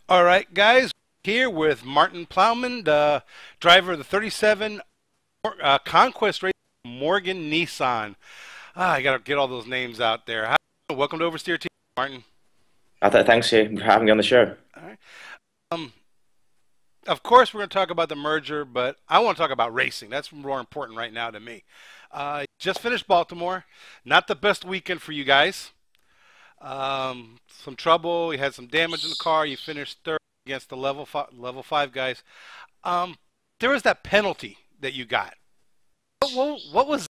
All right, guys, here with Martin Plowman, the driver of the 37 Conquest race, Morgan Nissan. I got to get all those names out there. Welcome to OversteerTV, Martin. Thanks for having me on the show. All right. Um, of course, we're going to talk about the merger, but I want to talk about racing. That's more important right now to me. Just finished Baltimore. Not the best weekend for you guys. Some trouble. You had some damage in the car. You finished third against the level five guys. Um, there was that penalty that you got. What was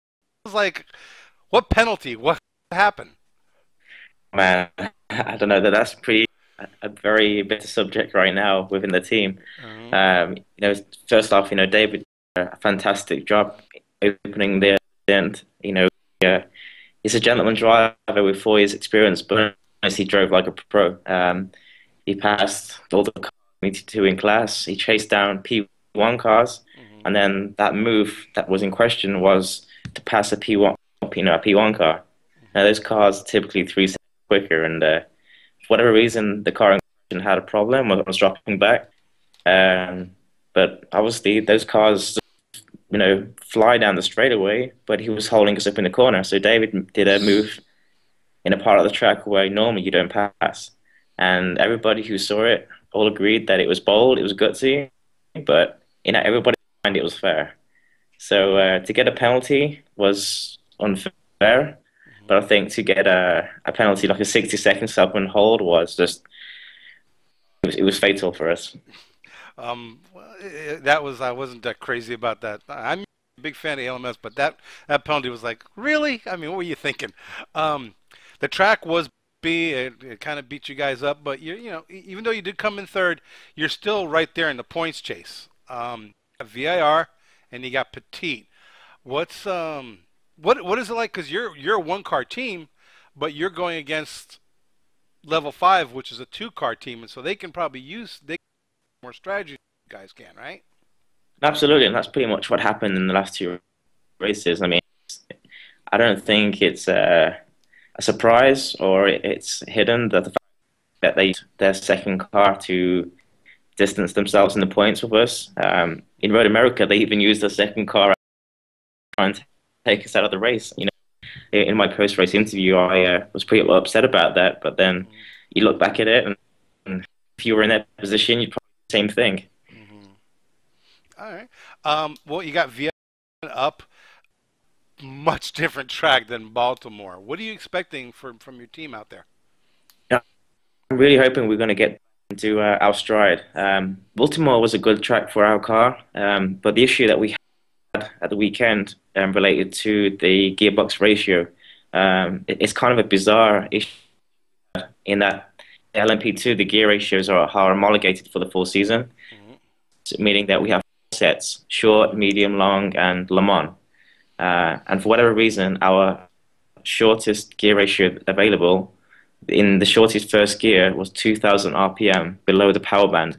like? What penalty? What happened? Man, I don't know that's pretty a very bitter subject right now within the team. Uh, First off, David did a fantastic job opening the end. He's a gentleman driver with 4 years experience, but he drove like a pro. He passed all the cars he needed to in class. He chased down P1 cars, mhm. and then that move that was in question was to pass a P1, a P1 car. Now those cars are typically 3 seconds quicker, and for whatever reason, the car in question had a problem, was dropping back. But obviously, those cars, fly down the straightaway, but he was holding us up in the corner. So David did a move in a part of the track where normally you don't pass. And everybody who saw it all agreed that it was bold, it was gutsy, but everybody found it was fair. So to get a penalty was unfair, but I think to get a penalty like a 60-second stop and hold was just it was fatal for us. That was I wasn't that crazy about that. I'm a big fan of ALMS, but that penalty was like, really? I mean, what were you thinking? Um, the track was B. It kind of beat you guys up, but even though you did come in third, you're still right there in the points chase. VIR, and you got Petit. What's what is it like? Because you're a one car team, but you're going against level five, which is a two-car team, and so they can probably use more strategy. You guys can, right? Absolutely, and that's pretty much what happened in the last 2 races. I mean, I don't think it's a surprise or it's hidden that the fact that they used their second car to distance themselves in the points with us. In Road America, they even used their second car trying to take us out of the race. In my post-race interview, I was pretty upset about that. But then you look back at it, and if you were in that position, you'd probably do the same thing. Mm-hmm. All right. Well, you got Vienna up, much different track than Baltimore. What are you expecting from your team out there? Yeah, I'm really hoping we're going to get into our stride. Baltimore was a good track for our car, but the issue that we had at the weekend related to the gearbox ratio. It's kind of a bizarre issue in that LMP2, the gear ratios are homologated for the full season, Hmm. meaning that we have 4 sets: short, medium, long, and Le Mans. And for whatever reason, our shortest gear ratio available in the shortest first gear was 2,000 RPM below the power band.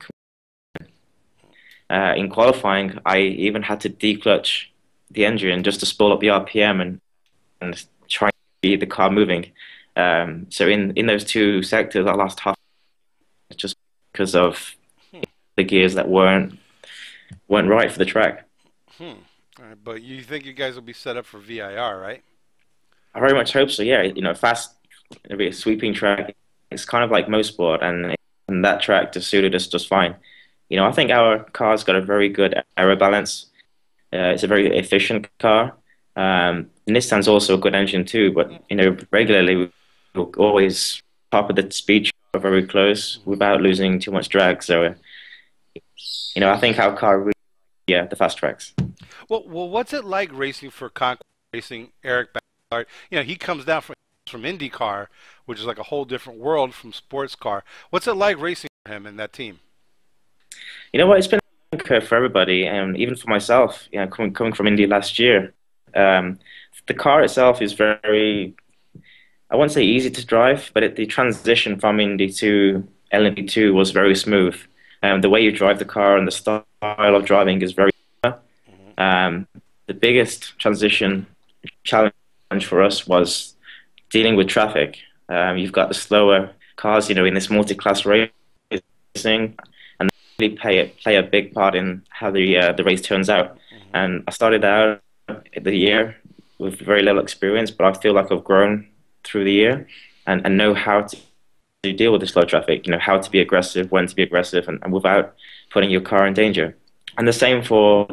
In qualifying, I even had to declutch the engine just to spool up the RPM and try and keep the car moving. So in those 2 sectors, I lost half just because of Hmm. the gears that weren't right for the track. Hmm. All right, but you think you guys will be set up for VIR, right? I very much hope so. Yeah, fast, it'll be a sweeping track. It's kind of like most sport, and that track just suited us just fine. I think our car's got a very good aero balance. It's a very efficient car. Nissan's also a good engine too, but regularly we'll always top of the speed chart very close Mm-hmm. without losing too much drag. So, I think our car really, yeah, the fast tracks. Well, what's it like racing for Conquest, racing Eric Ballard? He comes down from IndyCar, which is like a whole different world from sports car. What's it like racing for him and that team? You know what? It's been a learning curve for everybody, and even for myself. Coming from Indy last year, um, the car itself is very, I won't say easy to drive, but the transition from Indy to LMP2 was very smooth. The way you drive the car and the style of driving is very similar. Hmm. The biggest transition challenge for us was dealing with traffic. You've got the slower cars, in this multi-class race. racing, and they really play a big part in how the race turns out. Hmm. And I started out the year with very little experience, but I feel like I've grown through the year and know how to deal with the slow traffic. You know how to be aggressive, when to be aggressive, and without putting your car in danger. And the same for,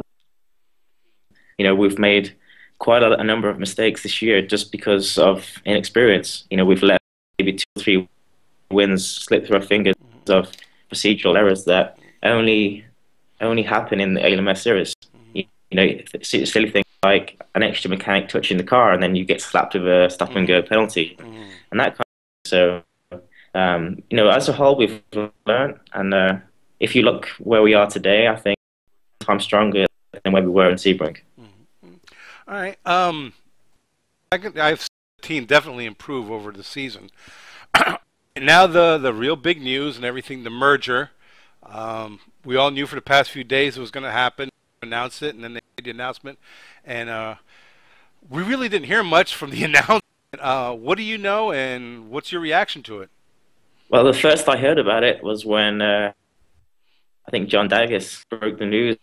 we've made quite a number of mistakes this year just because of inexperience. We've let maybe two or three wins slip through our fingers of procedural errors that only happen in the ALMS series. Hmm. Silly things like an extra mechanic touching the car, and then you get slapped with a stop and Hmm. go penalty, Hmm. and that kind of. So, as a whole, we've learned, and if you look where we are today, I think I'm stronger than where we were in Sebring. Hmm. All right. I've seen the team definitely improve over the season. And now the real big news and everything, the merger. We all knew for the past few days it was going to happen. Announced it, and then they made the announcement, and we really didn't hear much from the announcement. What do you know, and what's your reaction to it? Well, the first I heard about it was when I think John Daggis broke the news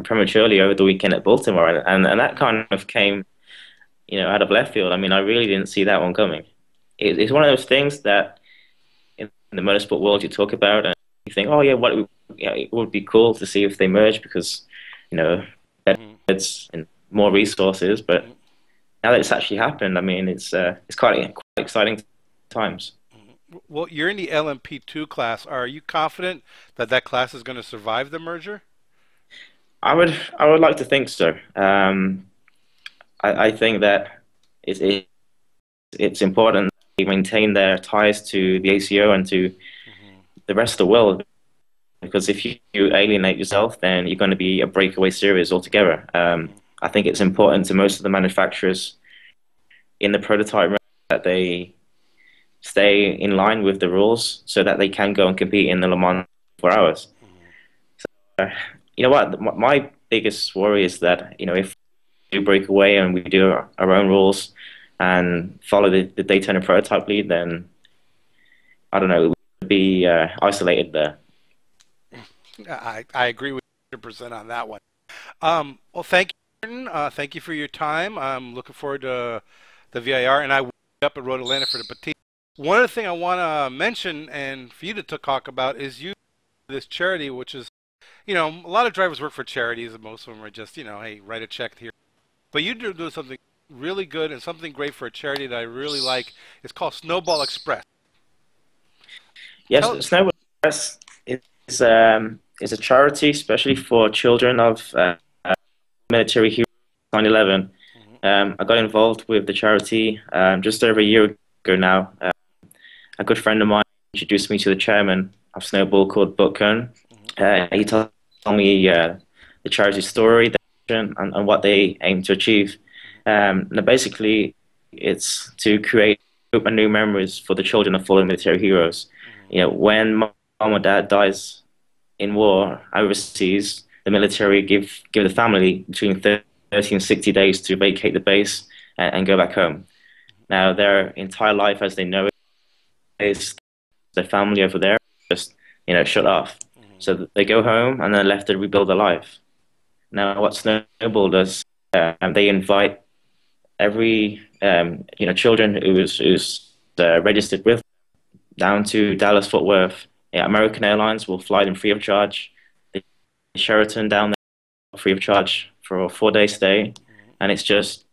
prematurely over the weekend at Baltimore, and that kind of came, out of left field. I mean, I really didn't see that one coming. It's one of those things that in the motorsport world you talk about, and you think, oh yeah, it would be cool to see if they merge because, you know, Hmm. it's and more resources. But Hmm. now that it's actually happened, I mean, it's quite exciting times. Well, you're in the LMP2 class. Are you confident that that class is going to survive the merger? I would like to think so. I think that it, it's important they maintain their ties to the ACO and to Hmm. the rest of the world because if you alienate yourself, then you're going to be a breakaway series altogether. Hmm. I think it's important to most of the manufacturers in the prototype that they stay in line with the rules so that they can go and compete in the Le Mans 4 hours. Hmm. Uh, you know what? My biggest worry is that if we do break away and we do our own rules and follow the Daytona prototype lead, then I don't know, it would be isolated there. I agree with you 100% on that one. Well, thank you, Martin. Thank you for your time. I'm looking forward to the VIR, and I will be up at Road Atlanta for the Petit. One other thing I want to mention and for you to talk about is you this charity, which is, a lot of drivers work for charities, and most of them are just, hey, write a check here. But you do something really good and something great for a charity that I really like. It's called Snowball Express. Yes, Tell. Snowball Express is a charity, especially for children of military heroes. 9/11. Mhm. I got involved with the charity just over a year ago now. A good friend of mine introduced me to the chairman of Snowball called Buck Cohn. Mhm. He told me the charity story, the mission, and what they aim to achieve. And basically, it's to create hope and new memories for the children of fallen military heroes. Mhm. When mom or dad dies in war overseas, the military give the family between 30 and 60 days to vacate the base and go back home. Now, their entire life as they know it is their family over there just shut off. Mhm. So that they go home and they're left to rebuild their life. Now, what Snowball does, they invite every children who's registered with down to Dallas Fort Worth. Yeah, American Airlines will fly them free of charge. The Sheraton down there free of charge for a 4 day stay, Mhm. and it's just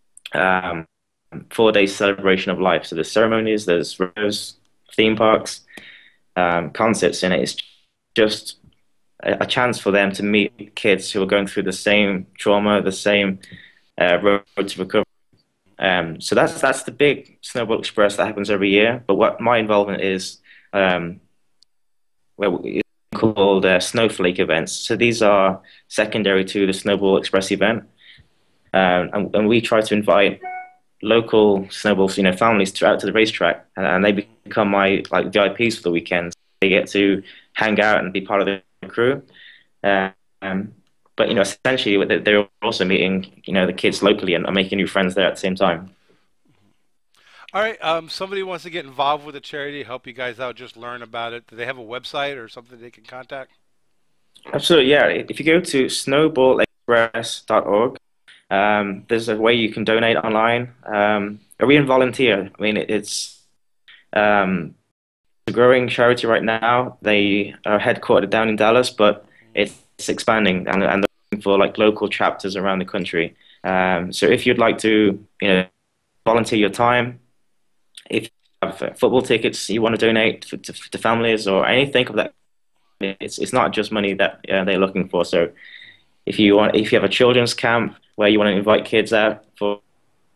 4 day celebration of life. So there's ceremonies, there's rows, theme parks, concerts in it. It's just a chance for them to meet kids who are going through the same trauma, the same road to recovery. So that's the big Snowball Express that happens every year. But what my involvement is, um, well, it's called snowflake events. So these are secondary to the Snowball Express event, and we try to invite local snowballs, families out to the racetrack, and they become my like VIPs for the weekend. They get to hang out and be part of the crew. Um, but essentially, they're also meeting the kids locally and making new friends there at the same time. All right. Somebody wants to get involved with the charity, help you guys out, just learn about it. Do they have a website or something they can contact? Absolutely, yeah. If you go to snowballexpress.org, there's a way you can donate online, or even volunteer. I mean, it's um, a growing charity right now. They are headquartered down in Dallas, but it's expanding and they're looking for like local chapters around the country. So if you'd like to, volunteer your time, if you have football tickets you want to donate to families or anything of that, it's not just money that they're looking for. So if you have a children's camp where you want to invite kids out for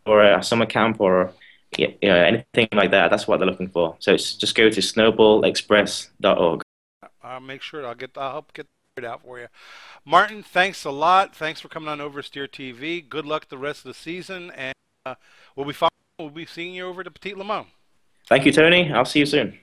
a summer camp or anything like that, that's what they're looking for. So it's just go to snowballexpress.org. I'll make sure I'll help get it out for you. Martin, thanks a lot. Thanks for coming on Oversteer TV. Good luck the rest of the season, and we'll be seeing you over at the Petit Le Mans. Thank you, Tony. I'll see you soon.